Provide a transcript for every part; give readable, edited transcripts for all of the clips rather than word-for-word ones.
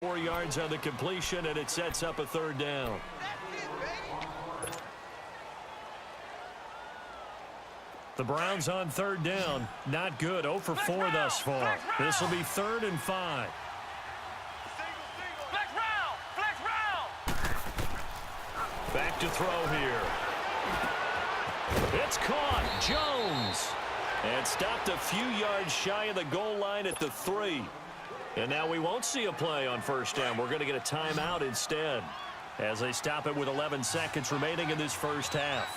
4 yards on the completion, and it sets up a third down. The Browns on third down. Not good. 0 for 4 thus far. This will be 3rd and 5. Back to throw here. It's caught. Jones. And stopped a few yards shy of the goal line at the 3. And now we won't see a play on first down. We're going to get a timeout instead as they stop it with 11 seconds remaining in this first half.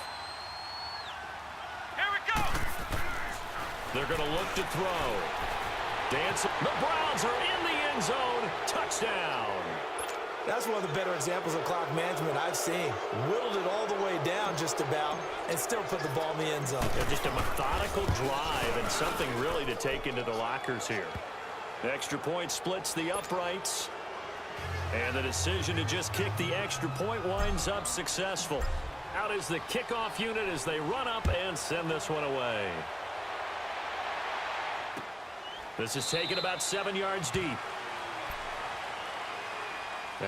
They're going to look to throw. Dance. The Browns are in the end zone. Touchdown. That's one of the better examples of clock management I've seen. Whittled it all the way down just about and still put the ball in the end zone. Yeah, just a methodical drive and something really to take into the lockers here. Extra point splits the uprights. And the decision to just kick the extra point winds up successful. Out is the kickoff unit as they run up and send this one away. This is taken about 7 yards deep.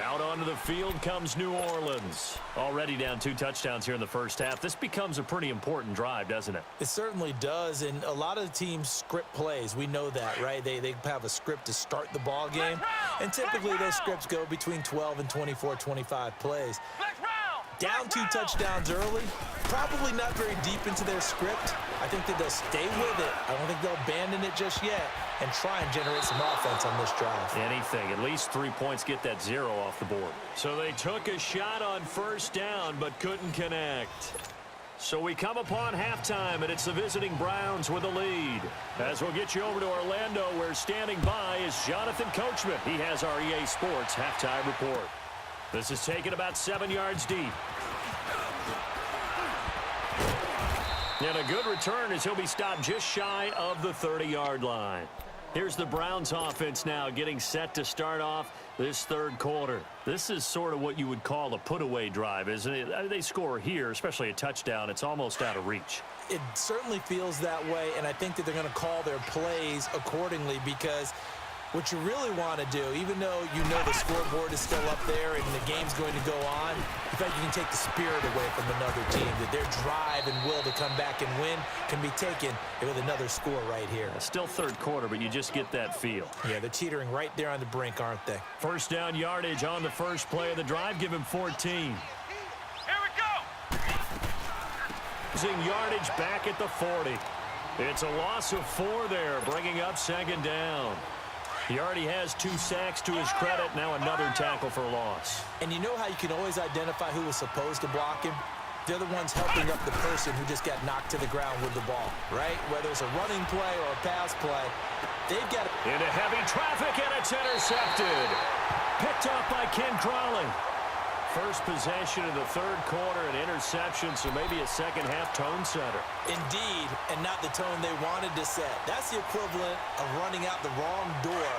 Out onto the field comes New Orleans. Already down 2 touchdowns here in the first half. This becomes a pretty important drive, doesn't it? It certainly does, and a lot of the teams script plays. We know that, right? They have a script to start the ball game, and typically those scripts go between 12 and 24, 25 plays. Down 2 touchdowns early, probably not very deep into their script. I think that they'll stay with it. I don't think they'll abandon it just yet and try and generate some offense on this drive. Anything. At least 3 points get that 0 off the board. So they took a shot on first down but couldn't connect. So we come upon halftime, and it's the visiting Browns with a lead. As we'll get you over to Orlando, where standing by is Jonathan Coachman. He has our EA Sports halftime report. This is taken about 7 yards deep. And a good return as he'll be stopped just shy of the 30-yard line. Here's the Browns offense now getting set to start off this third quarter. This is sort of what you would call a put-away drive, isn't it? They score here, especially a touchdown. It's almost out of reach. It certainly feels that way, and I think that they're going to call their plays accordingly because what you really want to do, even though you know the scoreboard is still up there and the game's going to go on, in fact, you can take the spirit away from another team, that their drive and will to come back and win can be taken with another score right here. Still third quarter, but you just get that feel. Yeah, they're teetering right there on the brink, aren't they? First down yardage on the first play of the drive. Give him 14. Here we go. Using yardage back at the 40. It's a loss of 4 there, bringing up second down. He already has 2 sacks to his credit. Now another tackle for loss. And you know how you can always identify who was supposed to block him? They're the ones helping up the person who just got knocked to the ground with the ball, right? Whether it's a running play or a pass play, they've got it. Into heavy traffic, and it's intercepted. Picked off by Ken Crawley. First possession of the third quarter, an interception, so maybe a second-half tone setter. Indeed, and not the tone they wanted to set. That's the equivalent of running out the wrong door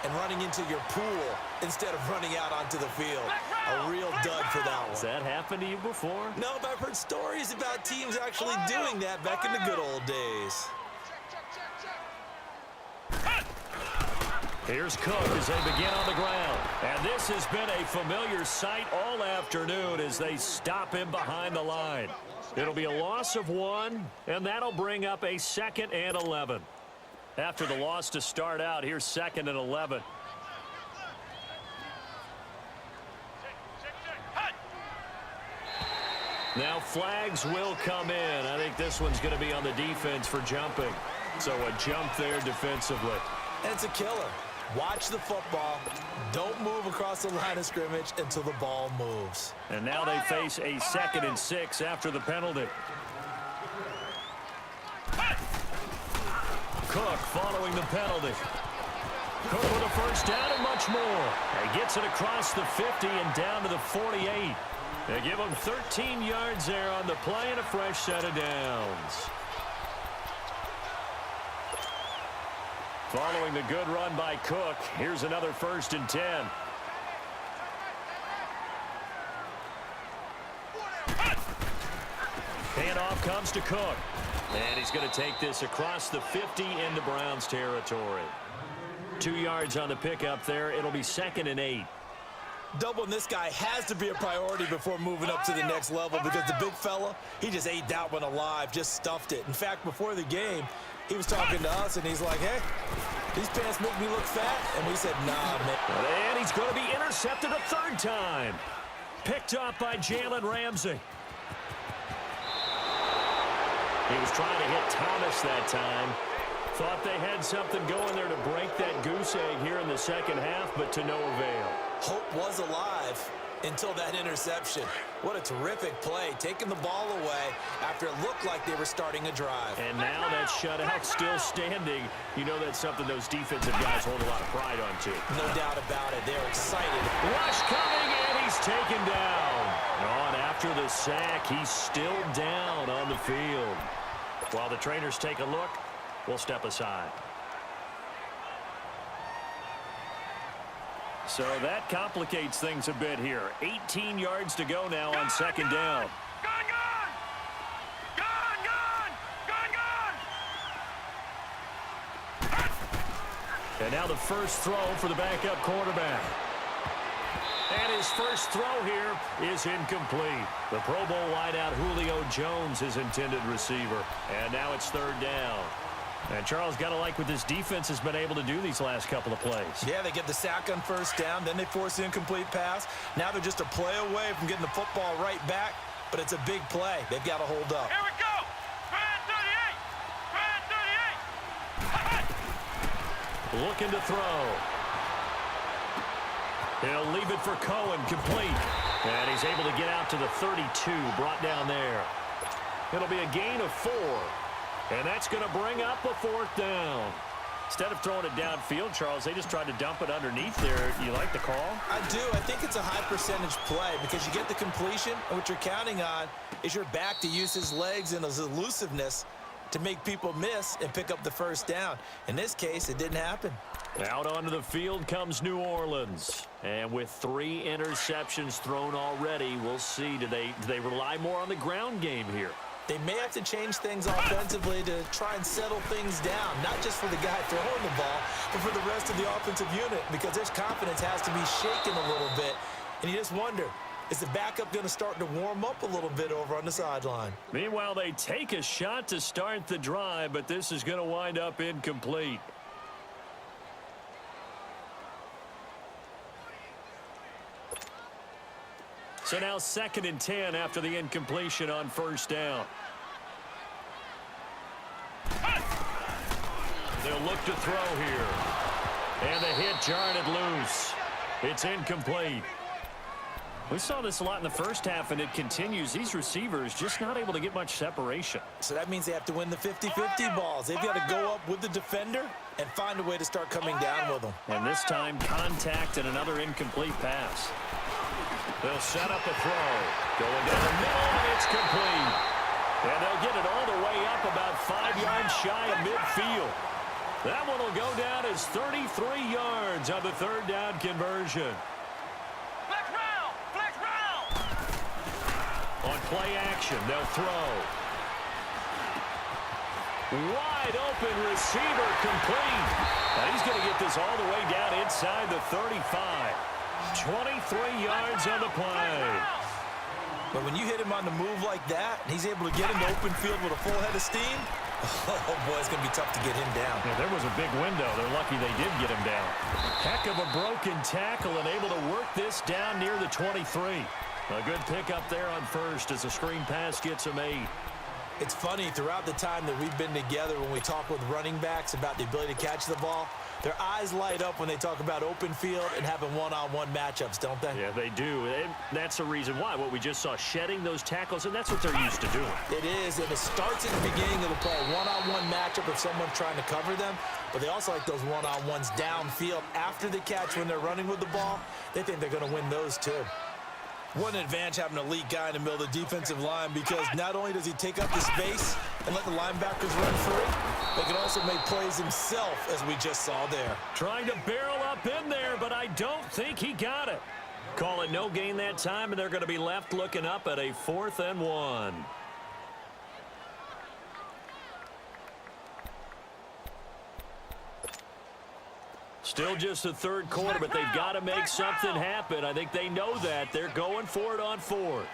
and running into your pool instead of running out onto the field. A real dud for that one. Has that happened to you before? No, but I've heard stories about teams actually doing that back in the good old days. Here's Cook as they begin on the ground. And this has been a familiar sight all afternoon as they stop him behind the line. It'll be a loss of 1, and that'll bring up a 2nd and 11. After the loss to start out, here's 2nd and 11. Now flags will come in. I think this one's going to be on the defense for jumping. So a jump there defensively. And it's a killer. Watch the football. Don't move across the line of scrimmage until the ball moves. And now they face a 2nd and 6 after the penalty. Cook following the penalty. Cook with a first down and much more. He gets it across the 50 and down to the 48. They give him 13 yards there on the play and a fresh set of downs. Following the good run by Cook, here's another 1st and 10. Handoff comes to Cook. And he's going to take this across the 50 into Browns territory. 2 yards on the pickup there. It'll be 2nd and 8. Doubling this guy has to be a priority before moving up to the next level because the big fella, he just ate that one alive, just stuffed it. In fact, before the game, he was talking to us, and he's like, hey, these pants make me look fat. And we said, nah, man. And he's going to be intercepted a 3rd time. Picked up by Jalen Ramsey. He was trying to hit Thomas that time. Thought they had something going there to break that goose egg here in the second half, but to no avail. Hope was alive until that interception. What a terrific play, taking the ball away after it looked like they were starting a drive. And now that shutout still standing. You know that's something those defensive guys hold a lot of pride on, too. No doubt about it. They're excited. Rush coming, and he's taken down. On after the sack, he's still down on the field. While the trainers take a look, we'll step aside. So that complicates things a bit here. 18 yards to go now on 2nd down. And now the first throw for the backup quarterback. And his first throw here is incomplete. The Pro Bowl wideout Julio Jones, his intended receiver. And now it's 3rd down. And Charles, got to like what this defense has been able to do these last couple of plays. Yeah, they get the sack on 1st down, then they force the incomplete pass. Now they're just a play away from getting the football right back, but it's a big play. They've got to hold up. Here we go. Brand 38. Looking to throw. He'll leave it for Cohen, complete. And he's able to get out to the 32, brought down there. It'll be a gain of 4. And that's going to bring up a 4th down. Instead of throwing it downfield, Charles, they just tried to dump it underneath there. You like the call? I do. I think it's a high percentage play because you get the completion, and what you're counting on is your back to use his legs and his elusiveness to make people miss and pick up the 1st down. In this case, it didn't happen. Out onto the field comes New Orleans. And with 3 interceptions thrown already, we'll see. Do they rely more on the ground game here? They may have to change things offensively to try and settle things down, not just for the guy throwing the ball, but for the rest of the offensive unit, because their confidence has to be shaken a little bit. And you just wonder, is the backup going to start to warm up a little bit over on the sideline? Meanwhile, they take a shot to start the drive, but this is going to wind up incomplete. So now 2nd and 10 after the incompletion on 1st down. They'll look to throw here. And the hit jarred it loose. It's incomplete. We saw this a lot in the first half, and it continues. These receivers just not able to get much separation. So that means they have to win the 50-50 balls. They've got to go up with the defender and find a way to start coming down with them. And this time, contact and another incomplete pass. They'll set up a throw. Going down the middle, and it's complete. And they'll get it all the way up about 5 yards shy of midfield. That one will go down as 33 yards on the 3rd down conversion. Flex round. On play action, they'll throw. Wide open receiver, complete. And he's going to get this all the way down inside the 35. 23 yards on the play. But when you hit him on the move like that, and he's able to get into open field with a full head of steam, oh boy, it's going to be tough to get him down. Yeah, there was a big window. They're lucky they did get him down. Heck of a broken tackle and able to work this down near the 23. A good pickup there on 1st as the screen pass gets him 8. It's funny, throughout the time that we've been together, when we talk with running backs about the ability to catch the ball, their eyes light up when they talk about open field and having one-on-one matchups, don't they? Yeah, they do. And that's the reason why. What we just saw, shedding those tackles, and that's what they're used to doing. It is, and it starts at the beginning of the play. One-on-one matchup if someone's trying to cover them, but they also like those one-on-ones downfield after the catch when they're running with the ball. They think they're going to win those too. What an advantage having an elite guy in the middle of the defensive line, because not only does he take up the space and let the linebackers run free, but he can also make plays himself, as we just saw there. Trying to barrel up in there, but I don't think he got it. Call it no gain that time, and they're going to be left looking up at a 4th and 1. Still just the third quarter, but they've got to make something happen. I think they know that. They're going for it on fourth.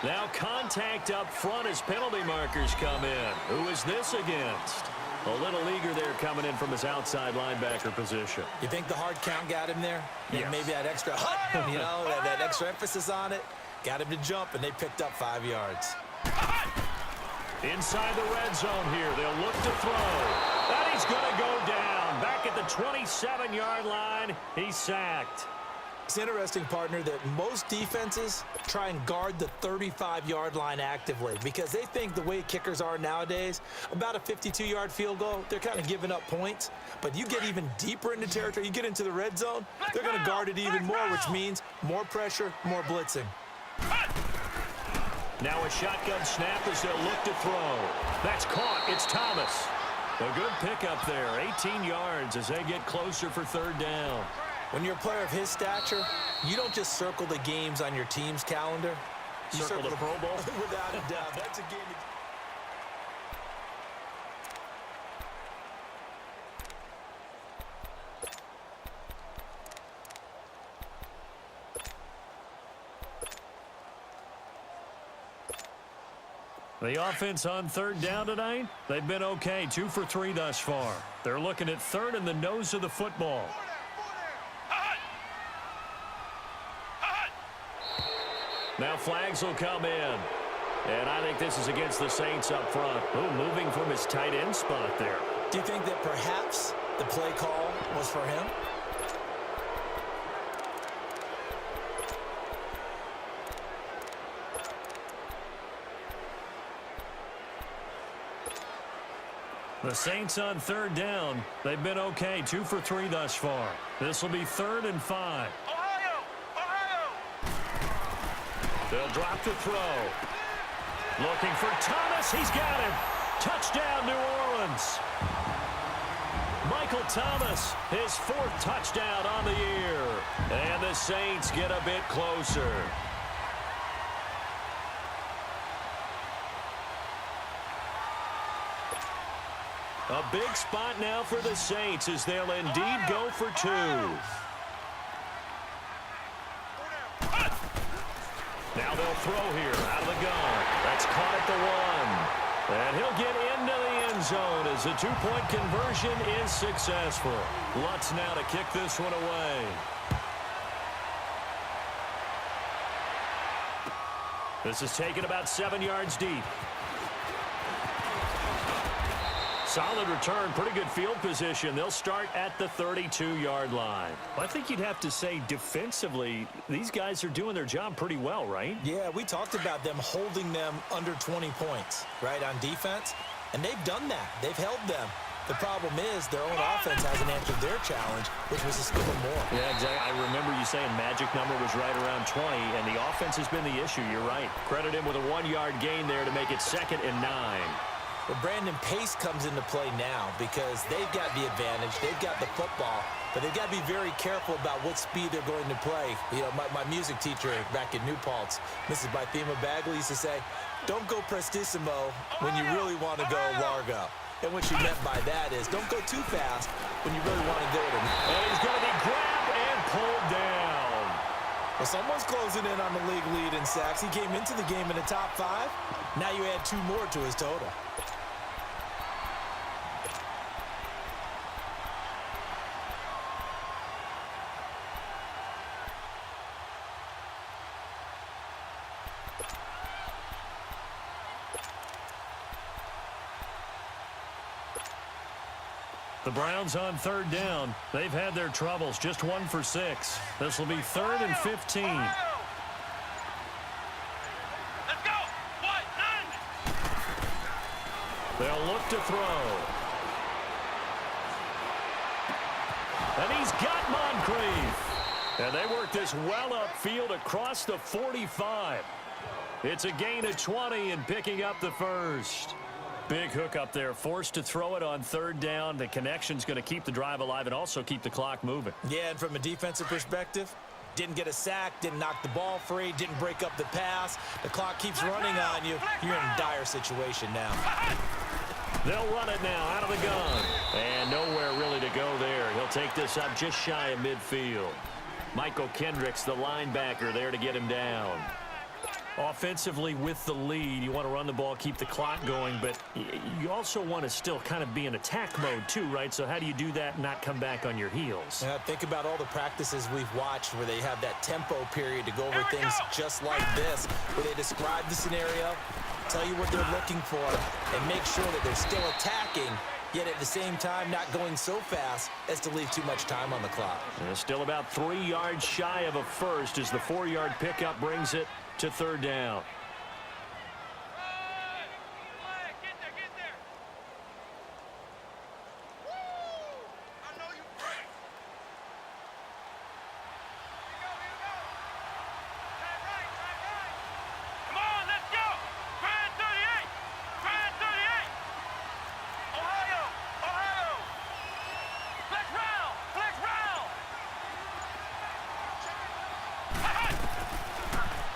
Now contact up front as penalty markers come in. Who is this against? A little eager there coming in from his outside linebacker position. You think the hard count got him there? Yes. Maybe that extra that extra emphasis on it got him to jump, and they picked up 5 yards. Inside the red zone here. They'll look to throw. And he's going to go down. Back at the 27-yard line. He's sacked. It's interesting, partner, that most defenses try and guard the 35-yard line actively because they think the way kickers are nowadays, about a 52-yard field goal, they're kind of giving up points. But you get even deeper into territory, you get into the red zone, they're going to guard it even more, which means more pressure, more blitzing. Now a shotgun snap as they'll look to throw. That's caught. It's Thomas. A good pickup there. 18 yards as they get closer for third down. When you're a player of his stature, you don't just circle the games on your team's calendar. You Circle the Pro Bowl? Without a doubt. That's a game. The offense on third down tonight, they've been okay. 2 for 3 thus far. They're looking at third in the nose of the football. Now flags will come in. And I think this is against the Saints up front. Ooh, moving from his tight end spot there. Do you think that perhaps the play call was for him? The Saints on third down. They've been okay. 2 for 3 thus far. This will be 3rd and 5. They'll drop the throw. Looking for Thomas. He's got him. Touchdown, New Orleans. Michael Thomas, his 4th touchdown on the year. And the Saints get a bit closer. A big spot now for the Saints as they'll indeed go for 2. Now they'll throw here out of the gun. That's caught at the 1. And he'll get into the end zone as the 2-point conversion is successful. Lutz now to kick this one away. This is taken about 7 yards deep. Solid return, pretty good field position. They'll start at the 32-yard line. I think you'd have to say defensively, these guys are doing their job pretty well, right? Yeah, we talked about them holding them under 20 points, right, on defense. And they've done that. They've held them. The problem is their own offense hasn't answered their challenge, which was to score more. Yeah, exactly. I remember you saying magic number was right around 20, and the offense has been the issue. You're right. Credit him with a 1-yard gain there to make it 2nd and 9. Well, Brandon, pace comes into play now because they've got the advantage. They've got the football, but they've got to be very careful about what speed they're going to play. You know, my music teacher back in New Paltz, Mrs. Bythema Bagley, used to say, don't go prestissimo when you really want to go largo. And what she meant by that is don't go too fast when you really want to go to. And he's going to be grabbed and pulled down. Well, someone's closing in on the league lead in sacks. He came into the game in the top 5. Now you add 2 more to his total. The Browns on third down. They've had their troubles. Just 1 for 6. This will be 3rd and 15. Let's go. They'll look to throw. And he's got Moncrief. And they work this well upfield across the 45. It's a gain of 20 and picking up the 1st. Big hook up there, forced to throw it on third down. The connection's going to keep the drive alive and also keep the clock moving. Yeah, and from a defensive perspective, didn't get a sack, didn't knock the ball free, didn't break up the pass. The clock keeps running on you. You're in a dire situation now. They'll run it now out of the gun. And nowhere really to go there. He'll take this up just shy of midfield. Michael Kendricks, the linebacker, there to get him down. Offensively with the lead, you want to run the ball, keep the clock going, but you also want to still kind of be in attack mode too, right? So how do you do that and not come back on your heels? Yeah, think about all the practices we've watched where they have that tempo period to go over things just like this, where they describe the scenario, tell you what they're looking for, and make sure that they're still attacking, yet at the same time not going so fast as to leave too much time on the clock. Still about 3 yards shy of a first as the 4-yard pickup brings it to third down.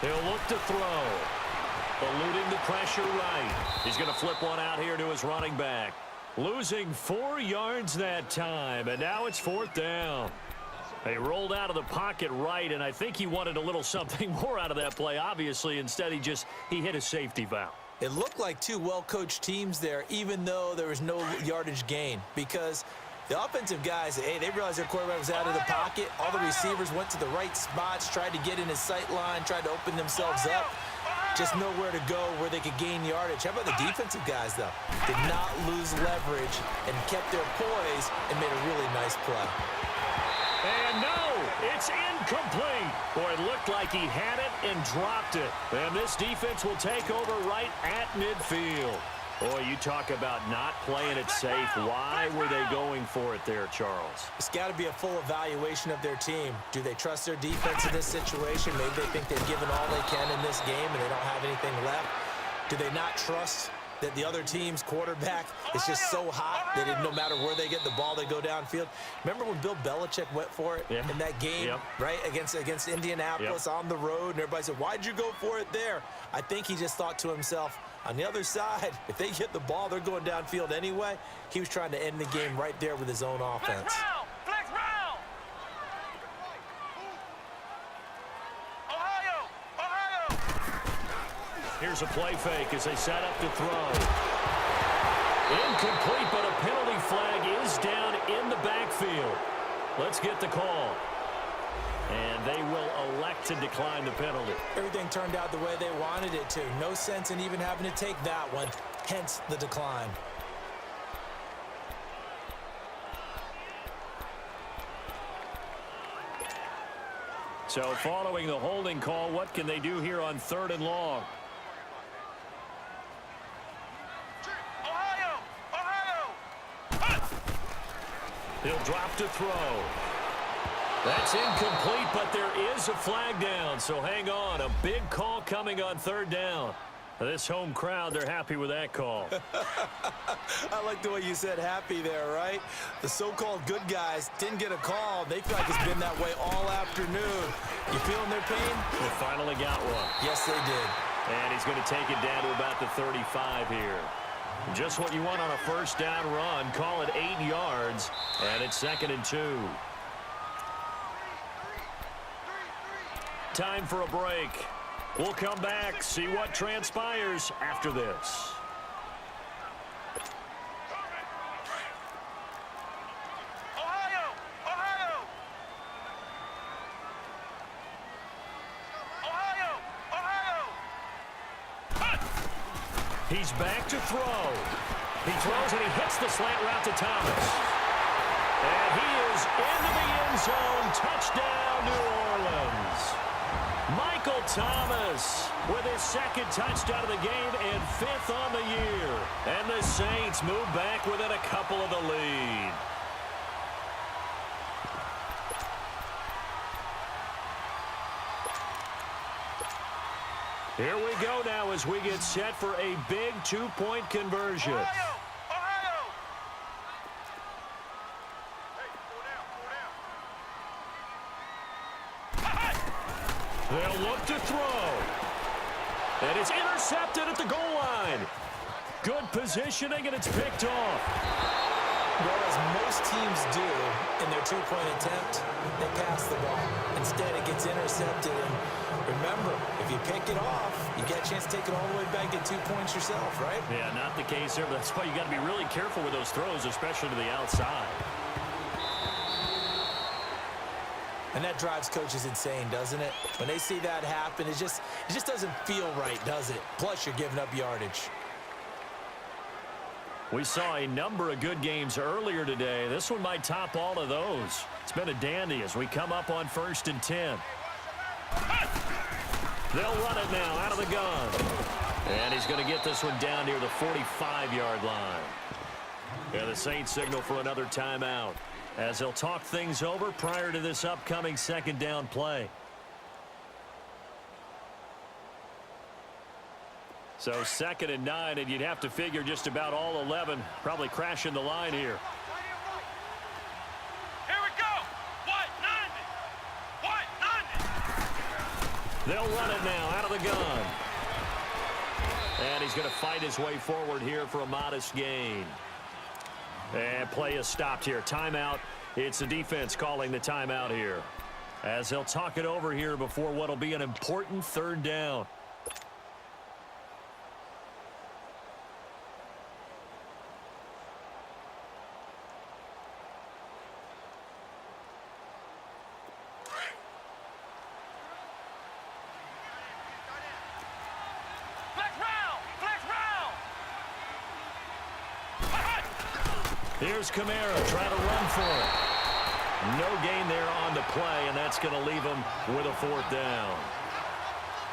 He'll look to throw. Eluding the pressure right. He's going to flip one out here to his running back. Losing 4 yards that time, and now it's fourth down. He rolled out of the pocket right, and I think he wanted a little something more out of that play, obviously. Instead, he hit a safety valve. It looked like two well-coached teams there, even though there was no yardage gain, because the offensive guys, hey, they realized their quarterback was out of the pocket. All the receivers went to the right spots, tried to get in his sight line, tried to open themselves up. Just nowhere to go where they could gain yardage. How about the defensive guys, though? Did not lose leverage and kept their poise and made a really nice play. And no, it's incomplete. Boy, it looked like he had it and dropped it. And this defense will take over right at midfield. Boy, you talk about not playing it safe. Why were they going for it there, Charles? It's got to be a full evaluation of their team. Do they trust their defense in this situation? Maybe they think they've given all they can in this game and they don't have anything left. Do they not trust that the other team's quarterback is just so hot that no matter where they get the ball, they go downfield? Remember when Bill Belichick went for it in that game, right, against Indianapolis on the road, and everybody said, why'd you go for it there? I think he just thought to himself, on the other side, if they get the ball, they're going downfield anyway. He was trying to end the game right there with his own offense. Flex round. Ohio. Here's a play fake as they set up to throw. Incomplete, but a penalty flag is down in the backfield. Let's get the call. And they will elect to decline the penalty. Everything turned out the way they wanted it to. No sense in even having to take that one, hence the decline. So following the holding call, what can they do here on 3rd and long? Ohio. He'll drop to throw. That's incomplete, but there is a flag down, so hang on. A big call coming on 3rd down. This home crowd, they're happy with that call. I like the way you said happy there, right? The so-called good guys didn't get a call. They feel like it's been that way all afternoon. You feeling their pain? They finally got one. Yes, they did. And he's going to take it down to about the 35 here. Just what you want on a 1st down run. Call it 8 yards, and it's 2nd and 2. Time for a break. We'll come back, see what transpires after this. Ohio. He's back to throw. He throws and he hits the slant route to Thomas. And he is into the end zone. Touchdown, New Orleans. Michael Thomas with his 2nd touchdown of the game and 5th on the year. And the Saints move back within a couple of the lead. Here we go now as we get set for a big 2-point conversion. Ohio. They'll look to throw. And it's intercepted at the goal line. Good positioning, and it's picked off. Well, as most teams do in their two-point attempt, they pass the ball. Instead, it gets intercepted. And remember, if you pick it off, you get a chance to take it all the way back, get 2 points yourself, right? Yeah, not the case there, but that's why you got to be really careful with those throws, especially to the outside. And that drives coaches insane, doesn't it? When they see that happen, it just doesn't feel right, does it? Plus, you're giving up yardage. We saw a number of good games earlier today. This one might top all of those. It's been a dandy as we come up on 1st and 10. They'll run it now out of the gun. And he's going to get this one down near the 45-yard line. And the Saints signal for another timeout as they'll talk things over prior to this upcoming 2nd down play. So 2nd and 9, and you'd have to figure just about all 11 probably crashing the line here. Here we go. White 90. They'll run it now out of the gun. And he's going to fight his way forward here for a modest gain. And play is stopped here. Timeout. It's the defense calling the timeout here, as they'll talk it over here before what will be an important 3rd down. Here's Kamara trying to run for it. No gain there on the play, and that's going to leave him with a 4th down.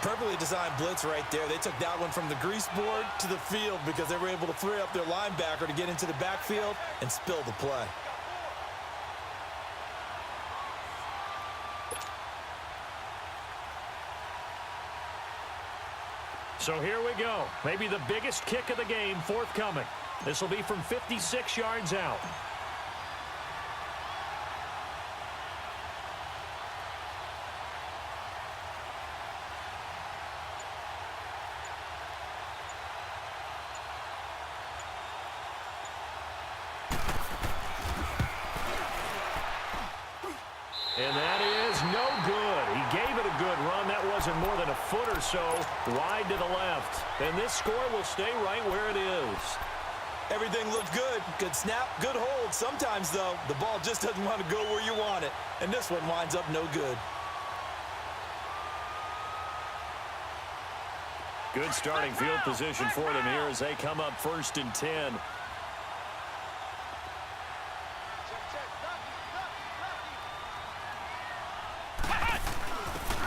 Perfectly designed blitz right there. They took that one from the grease board to the field because they were able to free up their linebacker to get into the backfield and spill the play. So here we go. Maybe the biggest kick of the game forthcoming. This will be from 56 yards out. And that is no good. He gave it a good run. That wasn't more than a foot or so wide to the left. And this score will stay right where it is. Everything looked good. Good snap, good hold. Sometimes, though, the ball just doesn't want to go where you want it. And this one winds up no good. Good starting field position for them here as they come up 1st and 10.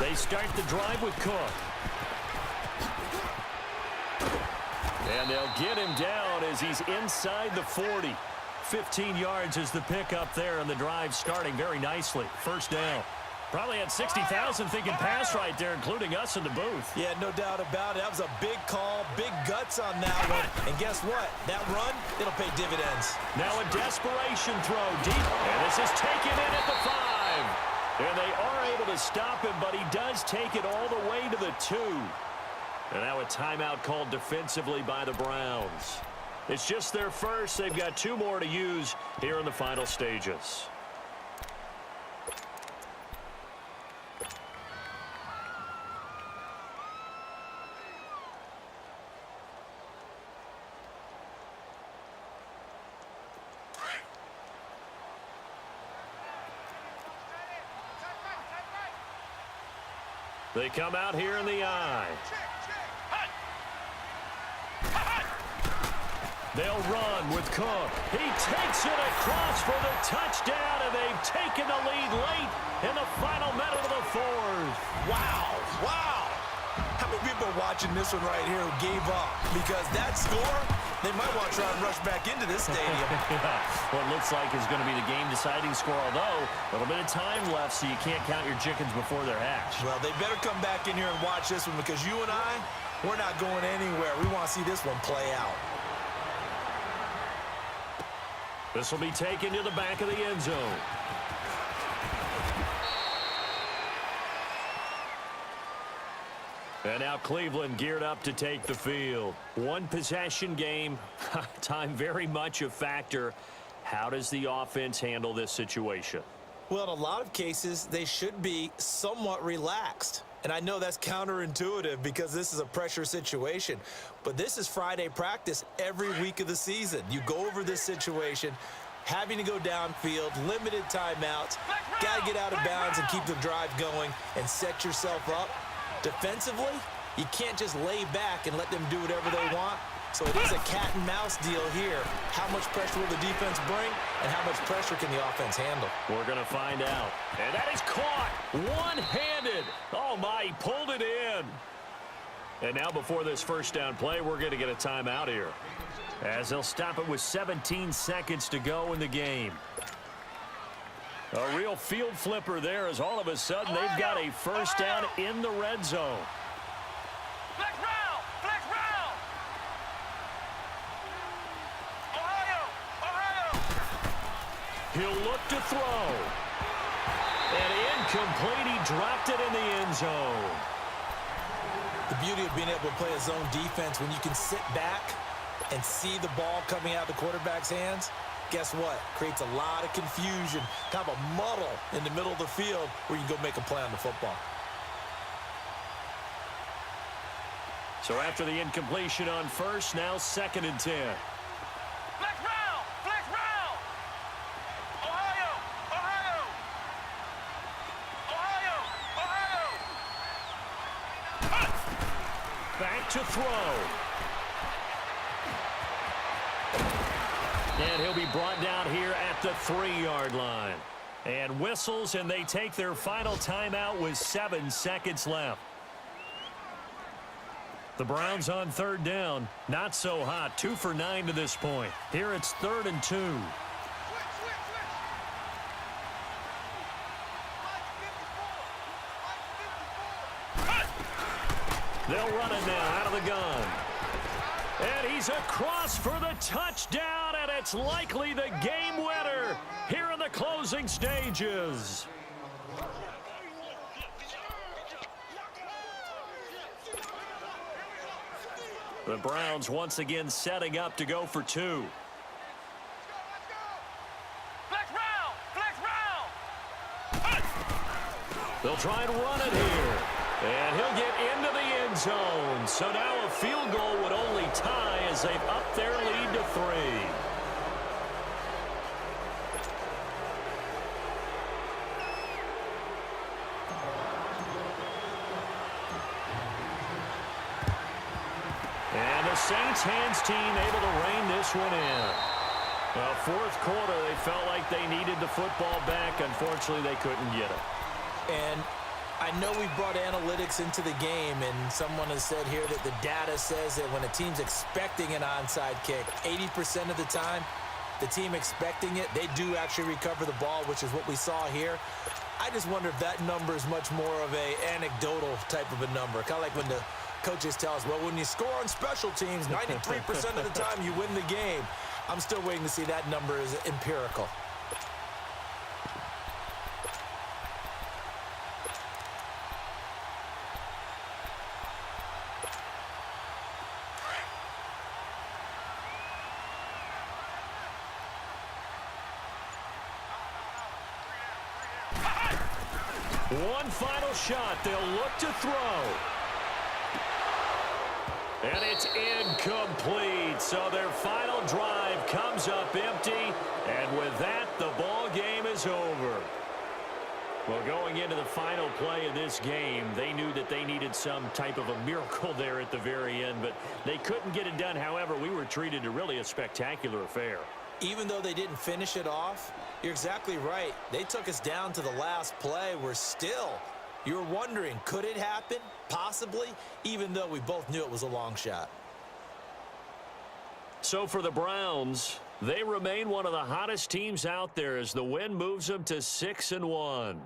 They start the drive with Cook. And they'll get him down as he's inside the 40. 15 yards is the pickup there, and the drive starting very nicely. 1st down. Probably had 60,000 thinking pass right there, including us in the booth. Yeah, no doubt about it. That was a big call, big guts on that one. And guess what? That run, it'll pay dividends. Now a desperation throw deep, and this is taken in at the 5. And they are able to stop him, but he does take it all the way to the 2. And now a timeout called defensively by the Browns. It's just their first. They've got 2 more to use here in the final stages. They come out here in the eye. They'll run with Cook. He takes it across for the touchdown, and they've taken the lead late in the final minute of the 4th. Wow. Wow. How many people are watching this one right here who gave up? Because that score, they might want to try and rush back into this stadium. Yeah. What looks like is going to be the game-deciding score, although a little bit of time left, so you can't count your chickens before they're hatched. Well, they better come back in here and watch this one because you and I, we're not going anywhere. We want to see this one play out. This will be taken to the back of the end zone. And now Cleveland geared up to take the field. One possession game. Time very much a factor. How does the offense handle this situation? Well, in a lot of cases, they should be somewhat relaxed. And I know that's counterintuitive because this is a pressure situation. But this is Friday practice every week of the season. You go over this situation, having to go downfield, limited timeouts, got to get out of bounds and keep the drive going and set yourself up. Defensively, you can't just lay back and let them do whatever they want. So it is a cat and mouse deal here. How much pressure will the defense bring, and how much pressure can the offense handle? We're going to find out. And that is caught one-handed. Oh, my, he pulled it in. And now before this first down play, we're going to get a timeout here, as they'll stop it with 17 seconds to go in the game. A real field flipper there, as all of a sudden they've got a first down in the red zone. Flex round! Flex round! Ohio! He'll look to throw. And incomplete. He dropped it in the end zone. The beauty of being able to play a zone defense when you can sit back and see the ball coming out of the quarterback's hands, guess what? Creates a lot of confusion, kind of a muddle in the middle of the field where you can go make a play on the football. So after the incompletion on first, now 2nd and 10. Flex round! Flex round! Ohio! Back to throw. And he'll be brought down here at the 3-yard line. And whistles, and they take their final timeout with 7 seconds left. The Browns on 3rd down. Not so hot. 2 for 9 to this point. Here it's 3rd and 2. They'll run it now out of the gun. And he's across for the touchdown, and it's likely the game winner here in the closing stages. The Browns once again setting up to go for 2. Flex round! Flex round! They'll try and run it here. And he'll get into the end zone. So now a field goal would only tie as they've upped their lead to 3. And the Saints hands team able to rein this one in. Well, 4th quarter, they felt like they needed the football back. Unfortunately, they couldn't get it. And I know we brought analytics into the game, and someone has said here that the data says that when a team's expecting an onside kick, 80% of the time, the team expecting it, they do actually recover the ball, which is what we saw here. I just wonder if that number is much more of a anecdotal type of a number, kind of like when the coaches tell us, well, when you score on special teams, 93% of the time you win the game. I'm still waiting to see that number is empirical. One final shot. They'll look to throw. And it's incomplete. So their final drive comes up empty. And with that, the ball game is over. Well, going into the final play of this game, they knew that they needed some type of a miracle there at the very end, but they couldn't get it done. However, we were treated to really a spectacular affair. Even though they didn't finish it off, you're exactly right. They took us down to the last play. You're wondering, could it happen? Possibly, even though we both knew it was a long shot. So for the Browns, they remain one of the hottest teams out there as the win moves them to 6-1.